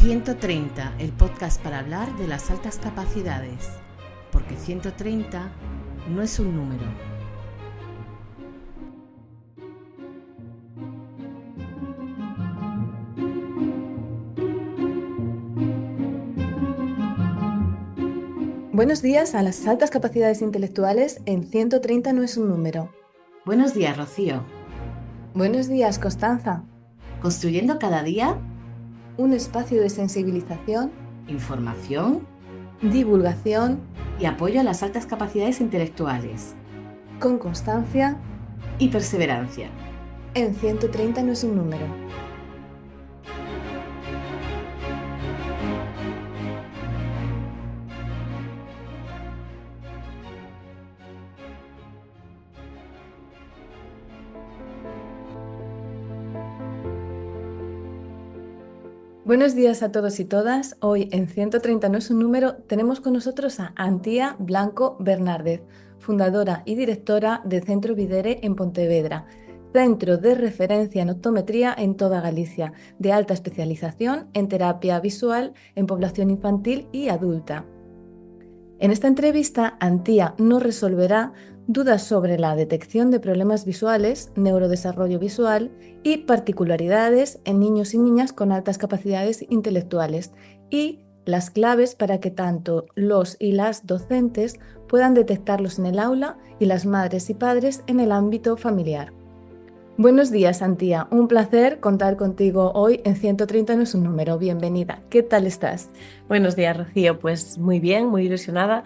130, el podcast para hablar de las altas capacidades, porque 130 no es un número. Buenos días a las altas capacidades intelectuales en 130 no es un número. Buenos días, Rocío. Buenos días, Constanza. Construyendo cada día Un espacio de sensibilización, información divulgación, y apoyo a las altas capacidades intelectuales con constancia, y perseverancia. en 130 no es un número. Buenos días a todos y todas. Hoy en 130 no es un número tenemos con nosotros a Antía Blanco Bernárdez, fundadora y directora de Centro Videre en Pontevedra, centro de referencia en optometría en toda Galicia, de alta especialización en terapia visual en población infantil y adulta. En esta entrevista, Antía nos resolverá dudas sobre la detección de problemas visuales, neurodesarrollo visual y particularidades en niños y niñas con altas capacidades intelectuales y las claves para que tanto los y las docentes puedan detectarlos en el aula y las madres y padres en el ámbito familiar. Buenos días, Antía. Un placer contar contigo hoy en 130 no es un número. Bienvenida. ¿Qué tal estás? Buenos días, Rocío. Pues muy bien, muy ilusionada.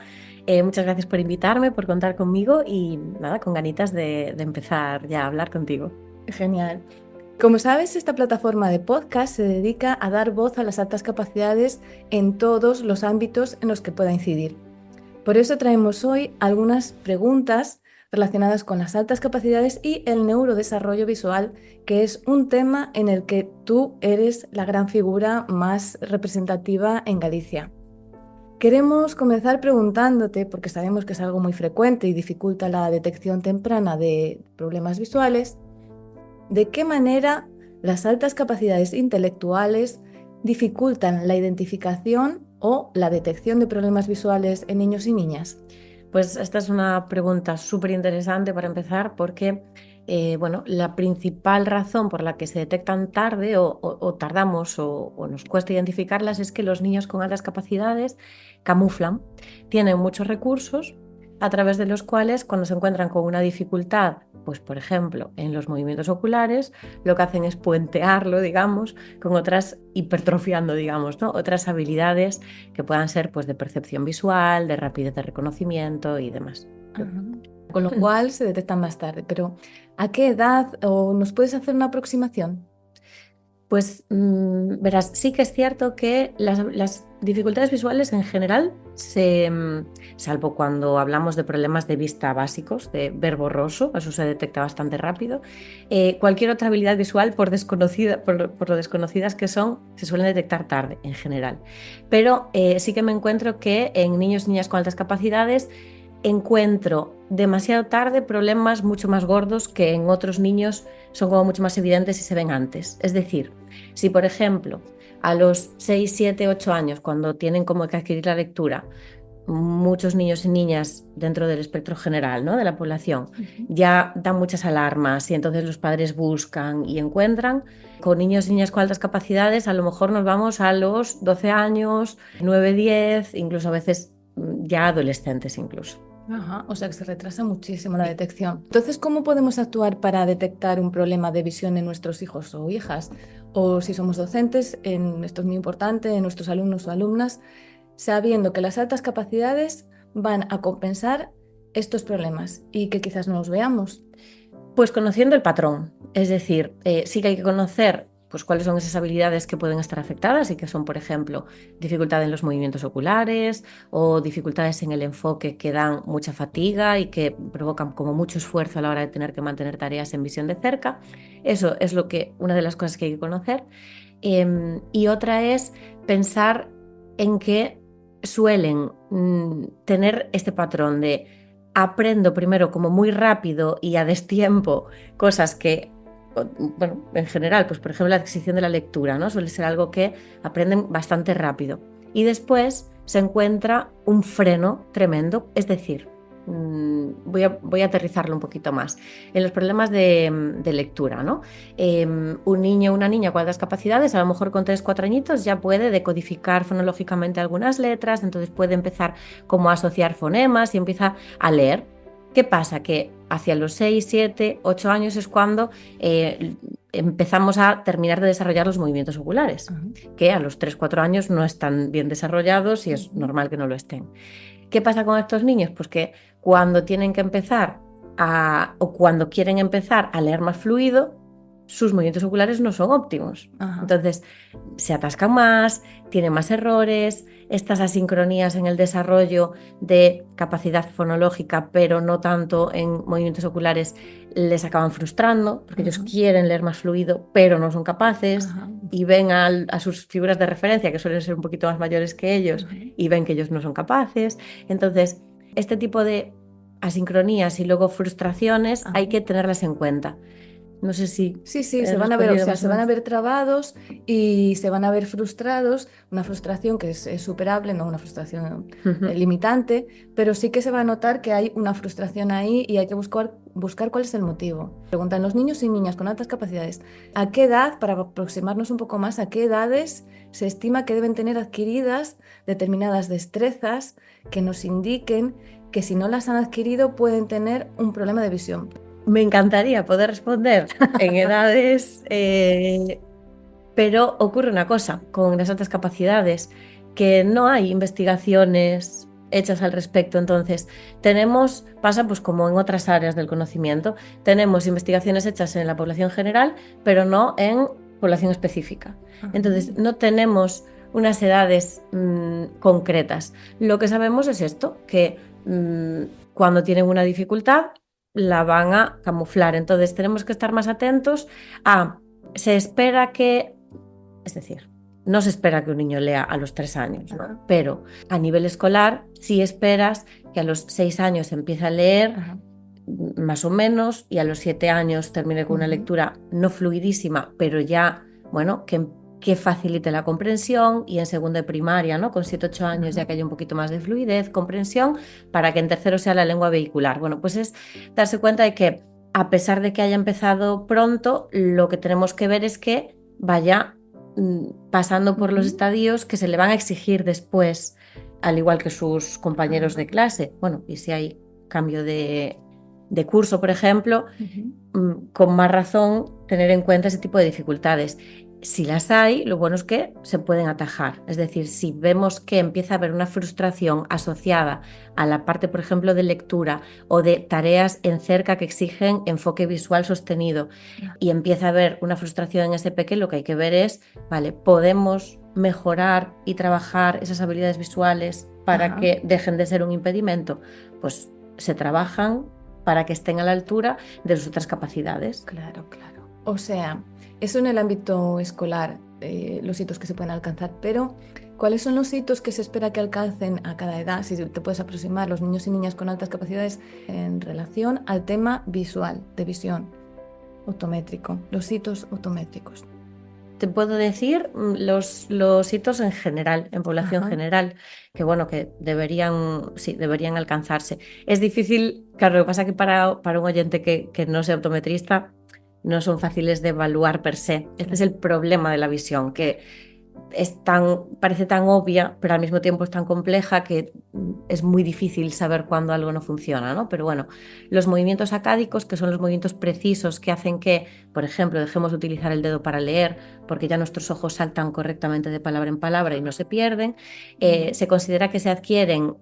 Muchas gracias por invitarme, por contar conmigo y nada, con ganitas de empezar ya a hablar contigo. Genial. Como sabes, esta plataforma de podcast se dedica a dar voz a las altas capacidades en todos los ámbitos en los que pueda incidir. Por eso traemos hoy algunas preguntas relacionadas con las altas capacidades y el neurodesarrollo visual, que es un tema en el que tú eres la gran figura más representativa en Galicia. Queremos comenzar preguntándote, porque sabemos que es algo muy frecuente y dificulta la detección temprana de problemas visuales, ¿de qué manera las altas capacidades intelectuales dificultan la identificación o la detección de problemas visuales en niños y niñas? Pues esta es una pregunta súper interesante para empezar porque la principal razón por la que se detectan tarde o tardamos o nos cuesta identificarlas es que los niños con altas capacidades camuflan, tienen muchos recursos a través de los cuales cuando se encuentran con una dificultad, pues por ejemplo en los movimientos oculares, lo que hacen es puentearlo, digamos, con otras, hipertrofiando, digamos, ¿no? Otras habilidades que puedan ser pues de percepción visual, de rapidez de reconocimiento y demás. Ajá. Con lo cual se detectan más tarde, pero ¿a qué edad o nos puedes hacer una aproximación? Pues verás, sí que es cierto que las dificultades visuales en general, salvo cuando hablamos de problemas de vista básicos, de ver borroso, eso se detecta bastante rápido, cualquier otra habilidad visual, por lo desconocidas que son, se suelen detectar tarde en general. Pero sí que me encuentro que en niños y niñas con altas capacidades encuentro demasiado tarde problemas mucho más gordos que en otros niños son como mucho más evidentes y se ven antes. Es decir, si por ejemplo a los 6, 7, 8 años, cuando tienen como que adquirir la lectura, muchos niños y niñas dentro del espectro general, ¿no?, de la población, ya dan muchas alarmas y entonces los padres buscan y encuentran. Con niños y niñas con altas capacidades a lo mejor nos vamos a los 12 años, 9, 10, incluso a veces ya adolescentes incluso. Ajá, o sea que se retrasa muchísimo la detección. Entonces, ¿cómo podemos actuar para detectar un problema de visión en nuestros hijos o hijas? O si somos docentes, esto es muy importante, en nuestros alumnos o alumnas, sabiendo que las altas capacidades van a compensar estos problemas y que quizás no los veamos. Pues conociendo el patrón, es decir, sí que hay que conocer pues cuáles son esas habilidades que pueden estar afectadas y que son, por ejemplo, dificultad en los movimientos oculares o dificultades en el enfoque que dan mucha fatiga y que provocan como mucho esfuerzo a la hora de tener que mantener tareas en visión de cerca. Eso es una de las cosas que hay que conocer. Y otra es pensar en que suelen tener este patrón de aprendo primero como muy rápido y a destiempo cosas que bueno, en general, pues por ejemplo la adquisición de la lectura, ¿no? Suele ser algo que aprenden bastante rápido. Y después se encuentra un freno tremendo, es decir, voy a aterrizarlo un poquito más. En los problemas de lectura, ¿no? Un niño o una niña con altas capacidades, a lo mejor con 3-4 añitos ya puede decodificar fonológicamente algunas letras, entonces puede empezar como a asociar fonemas y empieza a leer. ¿Qué pasa? Que hacia los 6, 7, 8 años es cuando empezamos a terminar de desarrollar los movimientos oculares, que a los 3-4 años no están bien desarrollados y es normal que no lo estén. ¿Qué pasa con estos niños? Pues que cuando tienen que empezar o cuando quieren empezar a leer más fluido, sus movimientos oculares no son óptimos. Entonces se atascan más, tienen más errores, estas asincronías en el desarrollo de capacidad fonológica, pero no tanto en movimientos oculares, les acaban frustrando, porque ellos quieren leer más fluido, pero no son capaces, y ven a sus figuras de referencia, que suelen ser un poquito más mayores que ellos, y ven que ellos no son capaces. Entonces, este tipo de asincronías y luego frustraciones hay que tenerlas en cuenta. No sé si... Sí, se van a ver, se van a ver trabados y se van a ver frustrados, una frustración que es superable, no una frustración limitante, pero sí que se va a notar que hay una frustración ahí y hay que buscar cuál es el motivo. Preguntan los niños y niñas con altas capacidades, ¿a qué edad, para aproximarnos un poco más, a qué edades se estima que deben tener adquiridas determinadas destrezas que nos indiquen que si no las han adquirido pueden tener un problema de visión? Me encantaría poder responder en edades, pero ocurre una cosa con las altas capacidades, que no hay investigaciones hechas al respecto. Entonces, pasa pues como en otras áreas del conocimiento, tenemos investigaciones hechas en la población general, pero no en población específica. Entonces, no tenemos unas edades concretas. Lo que sabemos es esto, que cuando tienen una dificultad, la van a camuflar. Entonces tenemos que estar más atentos se espera que, es decir, no se espera que un niño lea a los 3 años, ¿no? Pero a nivel escolar sí esperas que a los 6 años empiece a leer más o menos y a los 7 años termine con una lectura no fluidísima, pero ya, bueno, que facilite la comprensión, y en segundo de primaria, ¿no? Con 7-8 años ya que haya un poquito más de fluidez, comprensión, para que en tercero sea la lengua vehicular. Bueno, pues es darse cuenta de que a pesar de que haya empezado pronto, lo que tenemos que ver es que vaya pasando por los estadios que se le van a exigir después, al igual que sus compañeros de clase. Bueno, y si hay cambio de curso, por ejemplo, con más razón tener en cuenta ese tipo de dificultades. Si las hay, lo bueno es que se pueden atajar. Es decir, si vemos que empieza a haber una frustración asociada a la parte, por ejemplo, de lectura o de tareas en cerca que exigen enfoque visual sostenido, y empieza a haber una frustración en ese peque, lo que hay que ver es, vale, podemos mejorar y trabajar esas habilidades visuales para que dejen de ser un impedimento. Pues se trabajan para que estén a la altura de sus otras capacidades. Claro. O sea, eso en el ámbito escolar, los hitos que se pueden alcanzar, pero ¿cuáles son los hitos que se espera que alcancen a cada edad? Si te puedes aproximar los niños y niñas con altas capacidades en relación al tema visual, de visión, optométrico, los hitos optométricos. Te puedo decir los hitos en general, en población general, que bueno, que deberían alcanzarse. Es difícil, claro, lo que pasa es que para un oyente que no sea optometrista, no son fáciles de evaluar per se. Este es el problema de la visión, que parece tan obvia, pero al mismo tiempo es tan compleja que es muy difícil saber cuándo algo no funciona, ¿no? Pero bueno, los movimientos acádicos, que son los movimientos precisos que hacen que, por ejemplo, dejemos de utilizar el dedo para leer, porque ya nuestros ojos saltan correctamente de palabra en palabra y no se pierden, se considera que se adquieren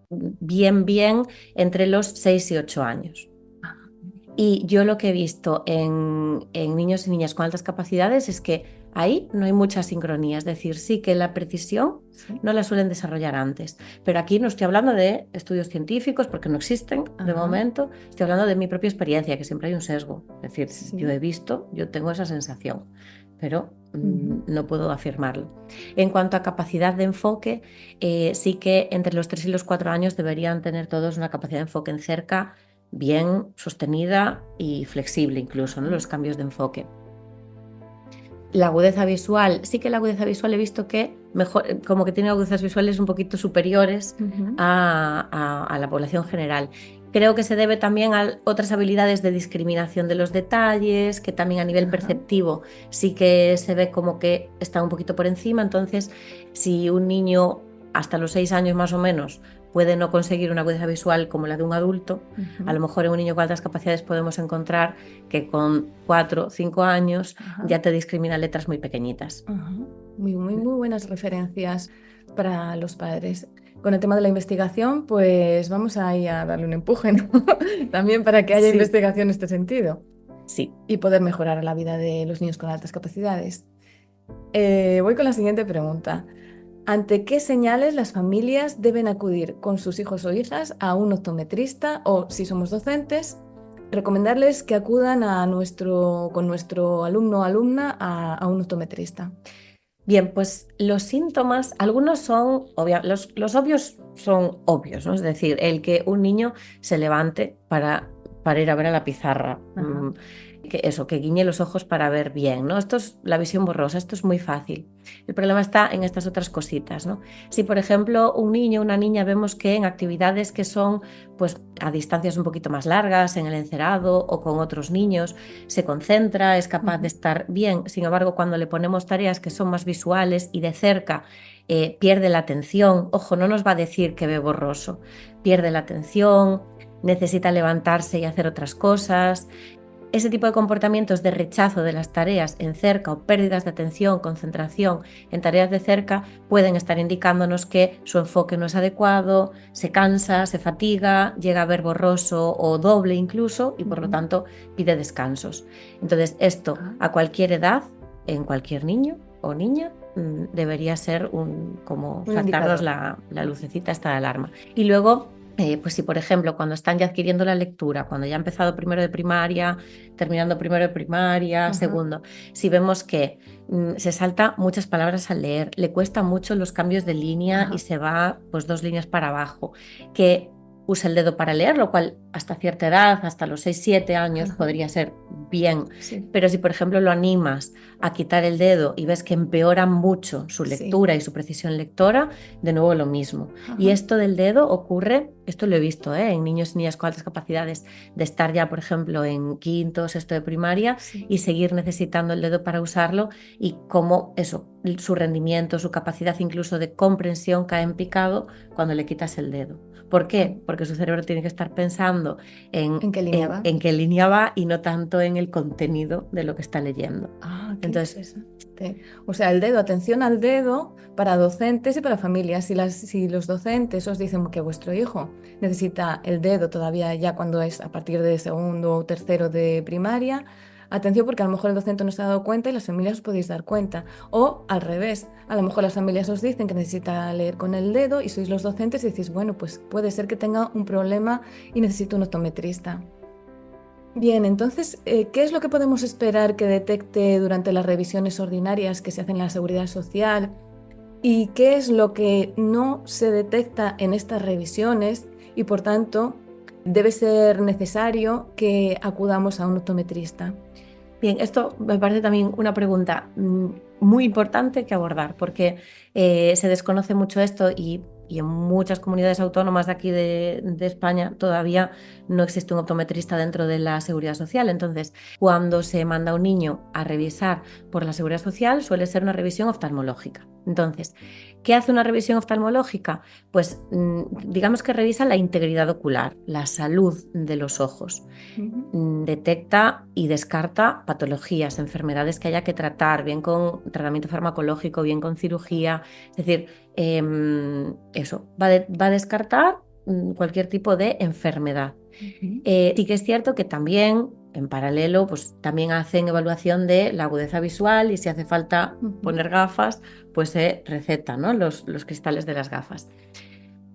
bien entre los 6 y 8 años. Y yo lo que he visto en niños y niñas con altas capacidades es que ahí no hay mucha sincronía, es decir, sí que la precisión no la suelen desarrollar antes, pero aquí no estoy hablando de estudios científicos porque no existen de momento, estoy hablando de mi propia experiencia, que siempre hay un sesgo, es decir, yo tengo esa sensación, pero no puedo afirmarlo. En cuanto a capacidad de enfoque, sí que entre los 3 y los 4 años deberían tener todos una capacidad de enfoque en cerca bien sostenida y flexible incluso, ¿no? Los cambios de enfoque. La agudeza visual, sí que la agudeza visual he visto que mejor, como que tiene agudezas visuales un poquito superiores a la población general. Creo que se debe también a otras habilidades de discriminación de los detalles, que también a nivel perceptivo sí que se ve como que está un poquito por encima. Entonces, si un niño hasta los 6 años más o menos puede no conseguir una agudeza visual como la de un adulto, a lo mejor en un niño con altas capacidades podemos encontrar que con 4 o 5 años ya te discrimina letras muy pequeñitas. Muy buenas referencias para los padres. Con el tema de la investigación, pues vamos ahí a darle un empuje, ¿no? También para que haya investigación en este sentido. Sí. Y poder mejorar la vida de los niños con altas capacidades. Voy con la siguiente pregunta. ¿Ante qué señales las familias deben acudir con sus hijos o hijas a un optometrista o, si somos docentes, recomendarles que acudan con nuestro alumno o alumna a un optometrista? Bien, pues los síntomas, algunos son los obvios son obvios, ¿no? Es decir, el que un niño se levante para ir a ver a la pizarra, que guiñe los ojos para ver bien, ¿no? Esto es la visión borrosa, esto es muy fácil. El problema está en estas otras cositas, ¿no? Si, por ejemplo, un niño o una niña vemos que en actividades que son pues, a distancias un poquito más largas, en el encerado o con otros niños, se concentra, es capaz de estar bien. Sin embargo, cuando le ponemos tareas que son más visuales y de cerca, pierde la atención. Ojo, no nos va a decir que ve borroso. Pierde la atención, necesita levantarse y hacer otras cosas. Ese tipo de comportamientos de rechazo de las tareas en cerca o pérdidas de atención, concentración en tareas de cerca pueden estar indicándonos que su enfoque no es adecuado, se cansa, se fatiga, llega a ver borroso o doble incluso y por lo tanto pide descansos. Entonces esto a cualquier edad, en cualquier niño o niña, debería ser como saltarnos la lucecita esta de alarma. Y luego pues si, por ejemplo, cuando están ya adquiriendo la lectura, cuando ya ha empezado primero de primaria, terminando primero de primaria, segundo, si vemos que se salta muchas palabras al leer, le cuesta mucho los cambios de línea y se va pues 2 líneas para abajo, que usa el dedo para leer, lo cual hasta cierta edad, hasta los 6-7 años podría ser bien, pero si por ejemplo lo animas a quitar el dedo y ves que empeora mucho su lectura y su precisión lectora, de nuevo lo mismo. Y esto del dedo ocurre, esto lo he visto en niños y niñas con altas capacidades, de estar ya por ejemplo en quinto, sexto de primaria y seguir necesitando el dedo para usarlo y cómo eso, su rendimiento, su capacidad incluso de comprensión cae en picado cuando le quitas el dedo. ¿Por qué? Porque su cerebro tiene que estar pensando en qué línea va y no tanto en el contenido de lo que está leyendo. Entonces, o sea, el dedo, atención al dedo para docentes y para familias. Si los docentes os dicen que vuestro hijo necesita el dedo todavía ya cuando es a partir de segundo o tercero de primaria, atención porque a lo mejor el docente no se ha dado cuenta y las familias os podéis dar cuenta. O al revés, a lo mejor las familias os dicen que necesita leer con el dedo y sois los docentes y decís, bueno, pues puede ser que tenga un problema y necesito un optometrista. Bien, entonces, ¿qué es lo que podemos esperar que detecte durante las revisiones ordinarias que se hacen en la Seguridad Social? ¿Y qué es lo que no se detecta en estas revisiones y, por tanto, debe ser necesario que acudamos a un optometrista? Bien, esto me parece también una pregunta muy importante que abordar porque se desconoce mucho esto y en muchas comunidades autónomas de aquí de España todavía no existe un optometrista dentro de la Seguridad Social. Entonces, cuando se manda a un niño a revisar por la Seguridad Social suele ser una revisión oftalmológica. Entonces, ¿qué hace una revisión oftalmológica? Pues digamos que revisa la integridad ocular, la salud de los ojos. Detecta y descarta patologías, enfermedades que haya que tratar, bien con tratamiento farmacológico, bien con cirugía. Es decir, eso, va a descartar cualquier tipo de enfermedad. Sí que es cierto que también, en paralelo, pues también hacen evaluación de la agudeza visual y si hace falta poner gafas, pues se recetan, ¿no? los cristales de las gafas.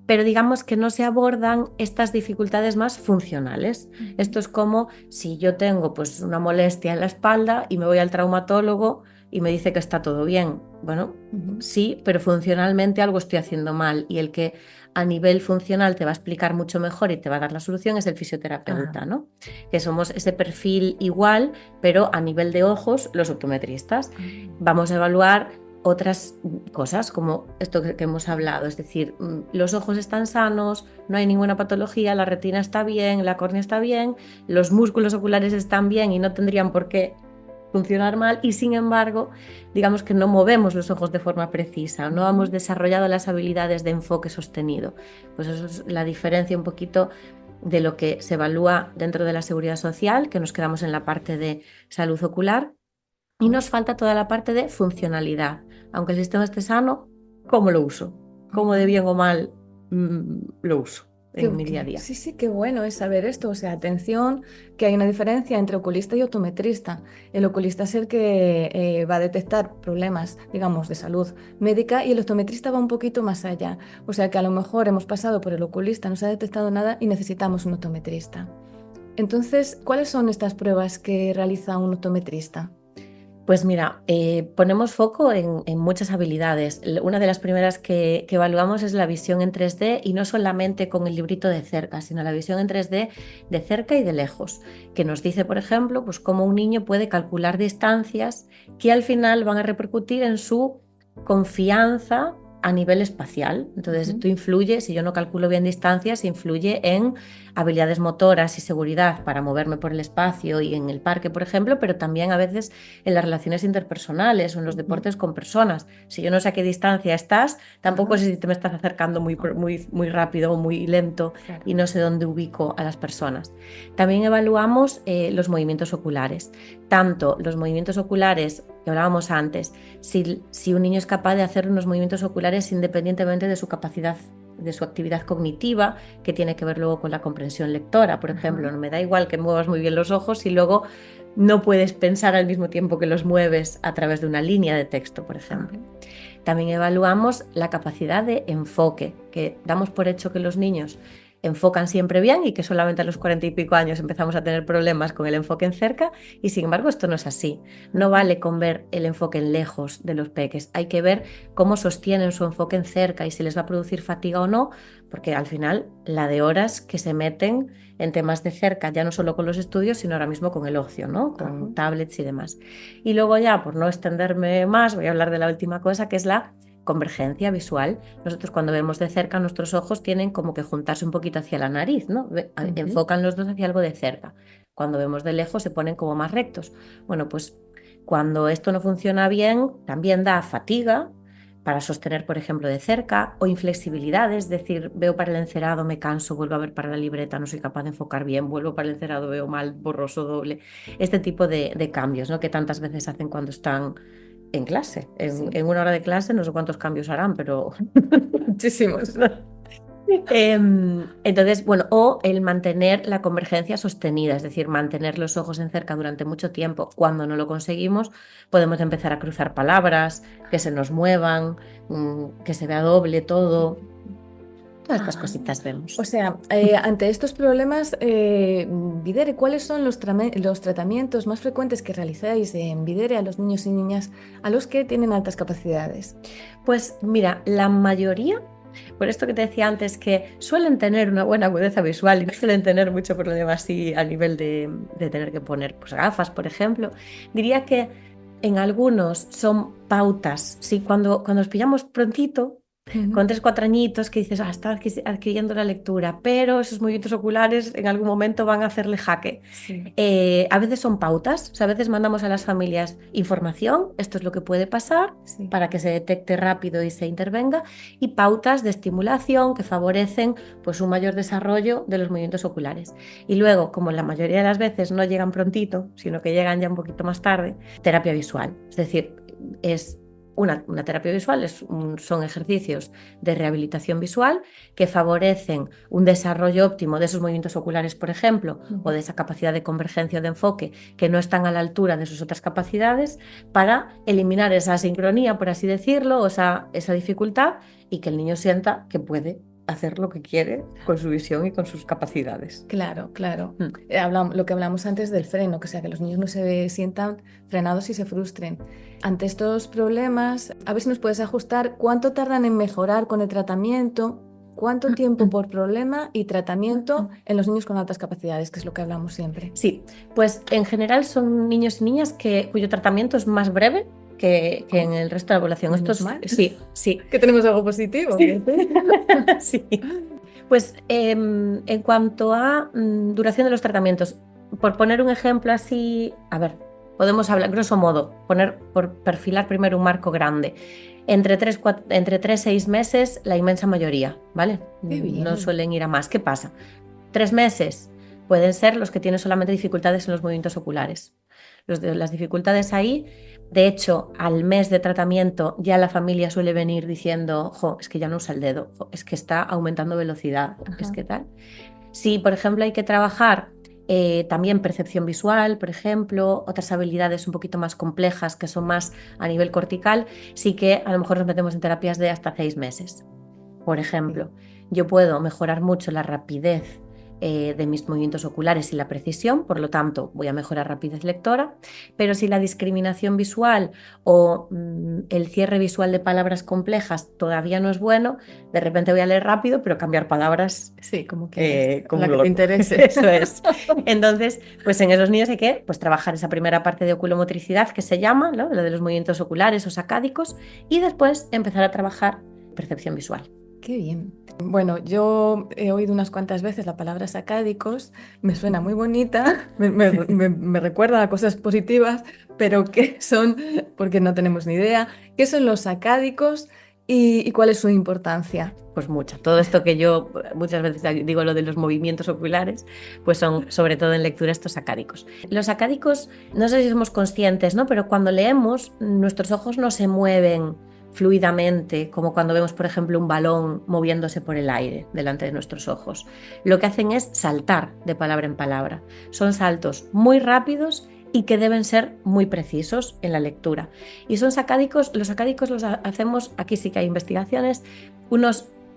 Pero digamos que no se abordan estas dificultades más funcionales. Esto es como si yo tengo pues, una molestia en la espalda y me voy al traumatólogo, y me dice que está todo bien. Bueno, sí, pero funcionalmente algo estoy haciendo mal, y el que a nivel funcional te va a explicar mucho mejor y te va a dar la solución es el fisioterapeuta, ¿no? Que somos ese perfil igual, pero a nivel de ojos, los optometristas. Vamos a evaluar otras cosas como esto que hemos hablado, es decir, los ojos están sanos, no hay ninguna patología, la retina está bien, la córnea está bien, los músculos oculares están bien y no tendrían por qué funcionar mal, y sin embargo, digamos que no movemos los ojos de forma precisa, no hemos desarrollado las habilidades de enfoque sostenido. Pues eso es la diferencia un poquito de lo que se evalúa dentro de la seguridad social, que nos quedamos en la parte de salud ocular, y nos falta toda la parte de funcionalidad. Aunque el sistema esté sano, ¿cómo lo uso? ¿Cómo de bien o mal lo uso en mi día a día? Sí, sí, qué bueno es saber esto. O sea, atención, que hay una diferencia entre oculista y optometrista. El oculista es el que va a detectar problemas, digamos, de salud médica, y el optometrista va un poquito más allá. O sea, que a lo mejor hemos pasado por el oculista, no se ha detectado nada y necesitamos un optometrista. Entonces, ¿cuáles son estas pruebas que realiza un optometrista? Pues mira, ponemos foco en muchas habilidades. Una de las primeras que evaluamos es la visión en 3D, y no solamente con el librito de cerca, sino la visión en 3D de cerca y de lejos, que nos dice, por ejemplo, pues cómo un niño puede calcular distancias que al final van a repercutir en su confianza a nivel espacial. Entonces, esto influye, si yo no calculo bien distancias, influye en habilidades motoras y seguridad para moverme por el espacio y en el parque, por ejemplo, pero también a veces en las relaciones interpersonales o en los deportes con personas. Si yo no sé a qué distancia estás, tampoco sé si te me estás acercando muy rápido o muy lento, y no sé dónde ubico a las personas. También evaluamos los movimientos oculares, tanto los movimientos oculares que hablábamos antes, si un niño es capaz de hacer unos movimientos oculares independientemente de su capacidad, de su actividad cognitiva, que tiene que ver luego con la comprensión lectora, por ejemplo. No me da igual que muevas muy bien los ojos si luego no puedes pensar al mismo tiempo que los mueves a través de una línea de texto, por ejemplo. También evaluamos la capacidad de enfoque, que damos por hecho que los niños enfocan siempre bien y que solamente a los 40 y pico años empezamos a tener problemas con el enfoque en cerca, y sin embargo esto no es así. No vale con ver el enfoque en lejos de los peques, hay que ver cómo sostienen su enfoque en cerca y si les va a producir fatiga o no, porque al final la de horas que se meten en temas de cerca, ya no solo con los estudios, sino ahora mismo con el ocio, ¿no? Con tablets y demás. Y luego ya, por no extenderme más, voy a hablar de la última cosa, que es la convergencia visual. Nosotros cuando vemos de cerca, nuestros ojos tienen como que juntarse un poquito hacia la nariz, ¿no? Enfocan los dos hacia algo de cerca. Cuando vemos de lejos se ponen como más rectos. Bueno, pues cuando esto no funciona bien, también da fatiga para sostener, por ejemplo, de cerca, o inflexibilidad, es decir, veo para el encerado, me canso, vuelvo a ver para la libreta, no soy capaz de enfocar bien, vuelvo para el encerado, veo mal, borroso, doble. Este tipo de cambios, ¿no? Que tantas veces hacen cuando están en clase. En una hora de clase no sé cuántos cambios harán, pero muchísimos. Entonces, bueno, o el mantener la convergencia sostenida, es decir, mantener los ojos en cerca durante mucho tiempo. Cuando no lo conseguimos, podemos empezar a cruzar palabras, que se nos muevan, que se vea doble todo. Todas estas cositas vemos. O sea, ante estos problemas, Videre, ¿cuáles son los tratamientos más frecuentes que realizáis en Videre a los niños y niñas a los que tienen altas capacidades? Pues mira, la mayoría, por esto que te decía antes, que suelen tener una buena agudeza visual y no suelen tener mucho problema así a nivel de tener que poner pues, gafas, por ejemplo, diría que en algunos son pautas. Sí, cuando os pillamos prontito, con 3 o 4 añitos, que dices, está adquiriendo la lectura, pero esos movimientos oculares en algún momento van a hacerle jaque. Sí. A veces son pautas, o sea, a veces mandamos a las familias información, esto es lo que puede pasar, para que se detecte rápido y se intervenga, y pautas de estimulación que favorecen pues, un mayor desarrollo de los movimientos oculares. Y luego, como la mayoría de las veces no llegan prontito, sino que llegan ya un poquito más tarde, terapia visual, es decir, es una terapia visual, son ejercicios de rehabilitación visual que favorecen un desarrollo óptimo de esos movimientos oculares, por ejemplo, o de esa capacidad de convergencia o de enfoque que no están a la altura de sus otras capacidades, para eliminar esa asincronía, por así decirlo, o esa dificultad, y que el niño sienta que puede hacer lo que quiere con su visión y con sus capacidades. Claro, claro. Lo que hablamos antes del freno, que sea que los niños no se sientan frenados y se frustren. Ante estos problemas, a ver si nos puedes ajustar cuánto tardan en mejorar con el tratamiento, cuánto tiempo por problema y tratamiento en los niños con altas capacidades, que es lo que hablamos siempre. Sí, pues en general son niños y niñas cuyo tratamiento es más breve que en el resto de la población. Menos mal. Sí, sí. Que tenemos algo positivo. Sí. Sí. Pues en cuanto a duración de los tratamientos, por poner un ejemplo así, a ver, podemos hablar, grosso modo, por perfilar primero un marco grande. Entre 3 y 6 meses, la inmensa mayoría, ¿vale? Qué bien. No suelen ir a más. ¿Qué pasa? 3 meses pueden ser los que tienen solamente dificultades en los movimientos oculares. Las dificultades ahí, de hecho, al mes de tratamiento ya la familia suele venir diciendo, es que ya no usa el dedo, es que está aumentando velocidad, es que tal. Si, por ejemplo, hay que trabajar también percepción visual, por ejemplo, otras habilidades un poquito más complejas que son más a nivel cortical, sí que a lo mejor nos metemos en terapias de hasta 6 meses. Por ejemplo, yo puedo mejorar mucho la rapidez de mis movimientos oculares y la precisión, por lo tanto voy a mejorar rapidez lectora, pero si la discriminación visual o el cierre visual de palabras complejas todavía no es bueno, de repente voy a leer rápido, pero cambiar palabras sí, como que como la que te interese. Eso es. Entonces, pues en esos niños hay que trabajar esa primera parte de oculomotricidad que se llama, ¿no? Lo de los movimientos oculares o sacádicos, y después empezar a trabajar percepción visual. Qué bien. Bueno, yo he oído unas cuantas veces la palabra sacádicos, me suena muy bonita, me recuerda a cosas positivas, pero ¿qué son? Porque no tenemos ni idea. ¿Qué son los sacádicos y cuál es su importancia? Pues mucha. Todo esto que yo muchas veces digo, lo de los movimientos oculares, pues son sobre todo en lectura estos sacádicos. Los sacádicos, no sé si somos conscientes, ¿no? Pero cuando leemos, nuestros ojos no se mueven fluidamente, como cuando vemos, por ejemplo, un balón moviéndose por el aire delante de nuestros ojos. Lo que hacen es saltar de palabra en palabra. Son saltos muy rápidos y que deben ser muy precisos en la lectura. Y son sacádicos, los sacádicos los hacemos, aquí sí que hay investigaciones,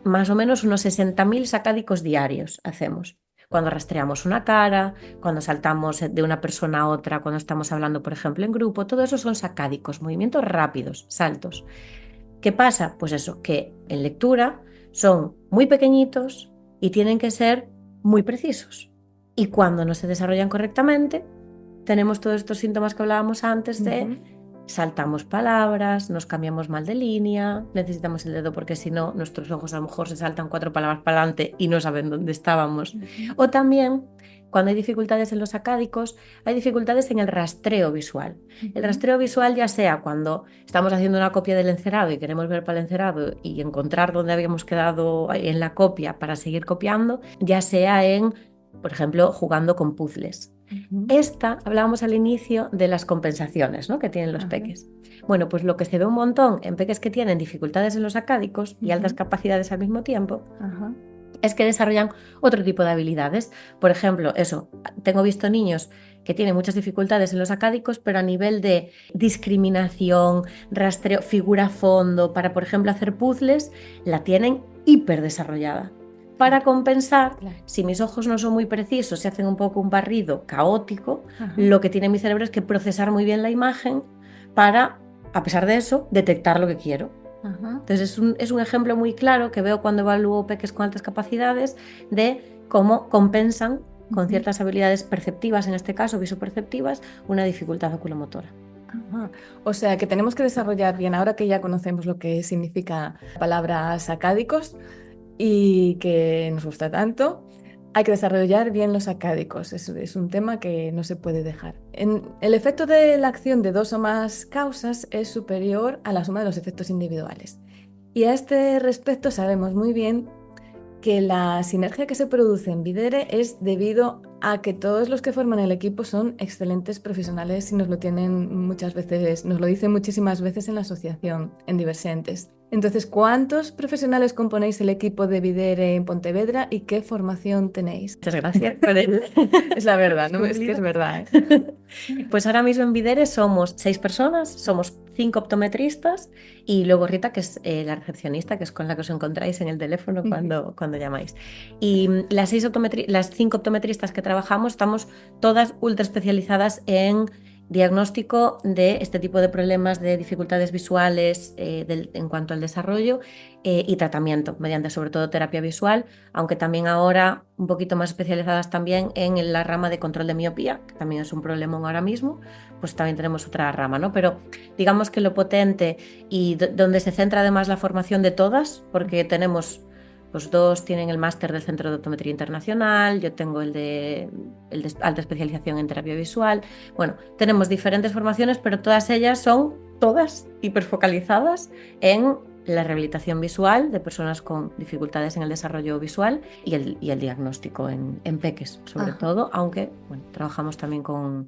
más o menos unos 60.000 sacádicos diarios hacemos. Cuando rastreamos una cara, cuando saltamos de una persona a otra, cuando estamos hablando, por ejemplo, en grupo, todo eso son sacádicos, movimientos rápidos, saltos. ¿Qué pasa? Pues eso, que en lectura son muy pequeñitos y tienen que ser muy precisos. Y cuando no se desarrollan correctamente, tenemos todos estos síntomas que hablábamos antes de saltamos palabras, nos cambiamos mal de línea, necesitamos el dedo porque si no, nuestros ojos a lo mejor se saltan 4 palabras para adelante y no saben dónde estábamos. O también, cuando hay dificultades en los sacádicos, hay dificultades en el rastreo visual. El rastreo visual ya sea cuando estamos haciendo una copia del encerado y queremos ver para el encerado y encontrar dónde habíamos quedado en la copia para seguir copiando, ya sea en, por ejemplo, jugando con puzzles. Hablábamos al inicio de las compensaciones, ¿no? Que tienen los peques. Bueno, pues lo que se ve un montón en peques que tienen dificultades en los sacádicos y altas capacidades al mismo tiempo, es que desarrollan otro tipo de habilidades. Por ejemplo, tengo visto niños que tienen muchas dificultades en los sacádicos, pero a nivel de discriminación, rastreo, figura fondo, para, por ejemplo, hacer puzzles, la tienen hiper desarrollada. Para compensar, si mis ojos no son muy precisos, se hacen un poco un barrido caótico, lo que tiene mi cerebro es que procesar muy bien la imagen para, a pesar de eso, detectar lo que quiero. Entonces es un ejemplo muy claro que veo cuando evalúo peques con altas capacidades de cómo compensan con ciertas habilidades perceptivas, en este caso visoperceptivas, una dificultad oculomotora. O sea que tenemos que desarrollar bien, ahora que ya conocemos lo que significa la palabra sacádicos y que nos gusta tanto, hay que desarrollar bien los sacádicos. Es un tema que no se puede dejar. El efecto de la acción de 2 o más causas es superior a la suma de los efectos individuales. Y a este respecto sabemos muy bien que la sinergia que se produce en Videre es debido a que todos los que forman el equipo son excelentes profesionales y nos lo dicen muchísimas veces en la asociación, en Diversentes. Entonces, ¿cuántos profesionales componéis el equipo de Videre en Pontevedra y qué formación tenéis? Muchas gracias por el... Es la verdad, ¿no? Es que es verdad, Pues ahora mismo en Videre somos 6 personas, somos 5 optometristas y luego Rita, que es la recepcionista, que es con la que os encontráis en el teléfono cuando llamáis. Y las 5 optometristas que trabajamos estamos todas ultra especializadas en diagnóstico de este tipo de problemas de dificultades visuales en cuanto al desarrollo y tratamiento mediante sobre todo terapia visual, aunque también ahora un poquito más especializadas también en la rama de control de miopía, que también es un problema ahora mismo, pues también tenemos otra rama, ¿no? Pero digamos que lo potente y donde se centra además la formación de todas, porque tenemos... Los dos tienen el máster del Centro de Optometría Internacional, yo tengo el de alta especialización en terapia visual. Bueno, tenemos diferentes formaciones, pero todas ellas son todas hiperfocalizadas en la rehabilitación visual de personas con dificultades en el desarrollo visual y el diagnóstico en peques, sobre todo, aunque bueno, trabajamos también con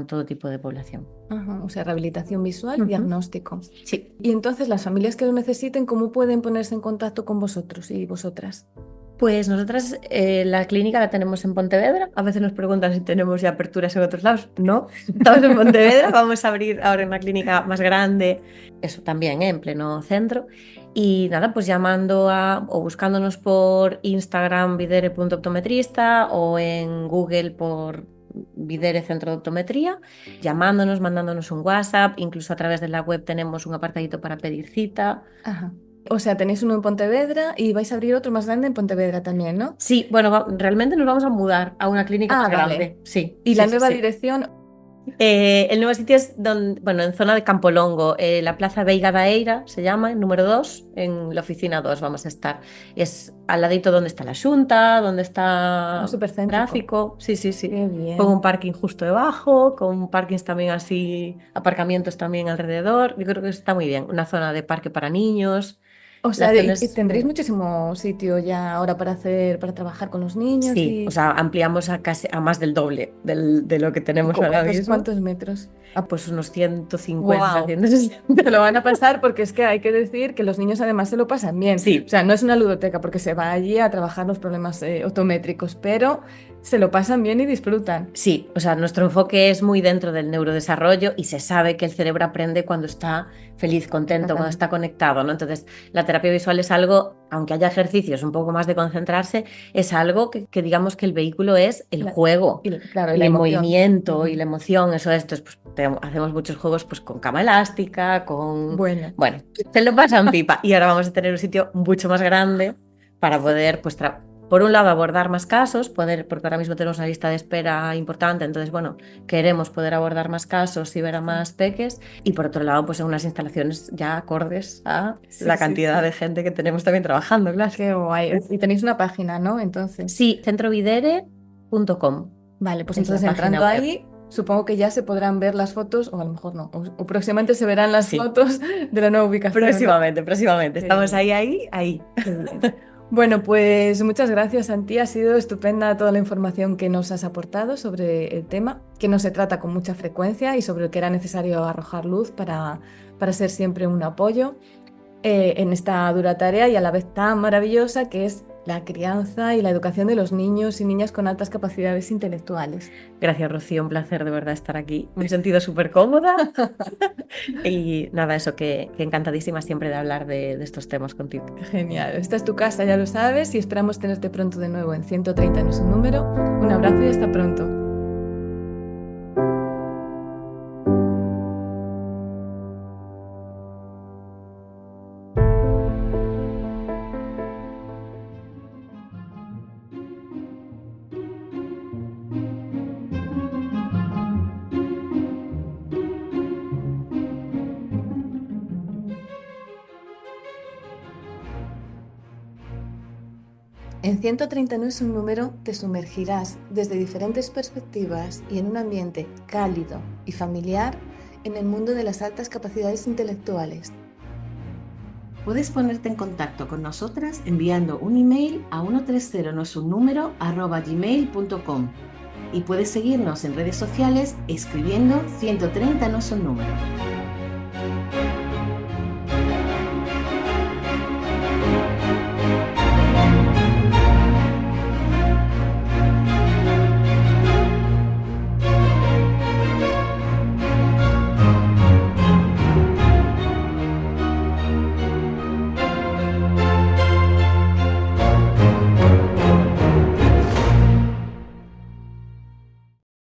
todo tipo de población. O sea, rehabilitación visual, diagnóstico. Sí. Y entonces las familias que lo necesiten, ¿cómo pueden ponerse en contacto con vosotros y vosotras? Pues nosotras la clínica la tenemos en Pontevedra. A veces nos preguntan si tenemos ya aperturas en otros lados. No, estamos en Pontevedra. Vamos a abrir ahora una clínica más grande, eso también en pleno centro. Y nada, pues llamando o buscándonos por Instagram videre.optometrista o en Google por Videre Centro de Optometría, llamándonos, mandándonos un WhatsApp, incluso a través de la web tenemos un apartadito para pedir cita. O sea, tenéis uno en Pontevedra y vais a abrir otro más grande en Pontevedra también, ¿no? Sí, bueno, realmente nos vamos a mudar a una clínica más grande. Sí. ¿Y la nueva dirección? El nuevo sitio es en zona de Campolongo, la Plaza Veiga da Eira se llama, número 2, en la oficina 2 vamos a estar. Es al ladito donde está la Xunta, donde está el tráfico. Sí. Qué bien. Con un parking justo debajo, con parkings también así, aparcamientos también alrededor. Yo creo que está muy bien. Una zona de parque para niños. O sea, y tendréis muchísimo sitio ya ahora para trabajar con los niños. Sí, o sea, ampliamos a más del doble de lo que tenemos ahora mismo. ¿Cuántos metros? Pues unos 150, wow. 160. Se lo van a pasar porque es que hay que decir que los niños además se lo pasan bien. Sí. O sea, no es una ludoteca porque se va allí a trabajar los problemas optométricos, pero se lo pasan bien y disfrutan. Sí, o sea, nuestro enfoque es muy dentro del neurodesarrollo y se sabe que el cerebro aprende cuando está feliz, contento, cuando está conectado, ¿no? Entonces, la terapia visual es algo, aunque haya ejercicios un poco más de concentrarse, es algo que digamos que el vehículo es el juego, y el movimiento y la emoción, eso es. Entonces, pues, hacemos muchos juegos pues con cama elástica, Bueno, se lo pasan pipa y ahora vamos a tener un sitio mucho más grande para poder pues por un lado abordar más casos, porque ahora mismo tenemos una lista de espera importante, entonces bueno, queremos poder abordar más casos y ver a más peques, y por otro lado pues en unas instalaciones ya acordes a la cantidad de gente que tenemos también trabajando, claro. Qué guay. Y tenéis una página, ¿no? Entonces. Sí, centrovidere.com. Vale, pues entonces entrando ahí, supongo que ya se podrán ver las fotos, o a lo mejor no, o próximamente se verán las fotos de la nueva ubicación. Próximamente. Estamos ahí. Bueno, pues muchas gracias, Antía. Ha sido estupenda toda la información que nos has aportado sobre el tema, que no se trata con mucha frecuencia y sobre el que era necesario arrojar luz para ser siempre un apoyo en esta dura tarea y a la vez tan maravillosa que es la crianza y la educación de los niños y niñas con altas capacidades intelectuales. Gracias, Rocío, un placer de verdad estar aquí. Me he sentido súper cómoda y nada, eso que encantadísima siempre de hablar de estos temas contigo. Genial, esta es tu casa, ya lo sabes, y esperamos tenerte pronto de nuevo en 130 no es un número. Un abrazo y hasta pronto. En 130 no es un número, te sumergirás desde diferentes perspectivas y en un ambiente cálido y familiar en el mundo de las altas capacidades intelectuales. Puedes ponerte en contacto con nosotras enviando un email a 130noesunnumero@gmail.com y puedes seguirnos en redes sociales escribiendo 130 no es un número.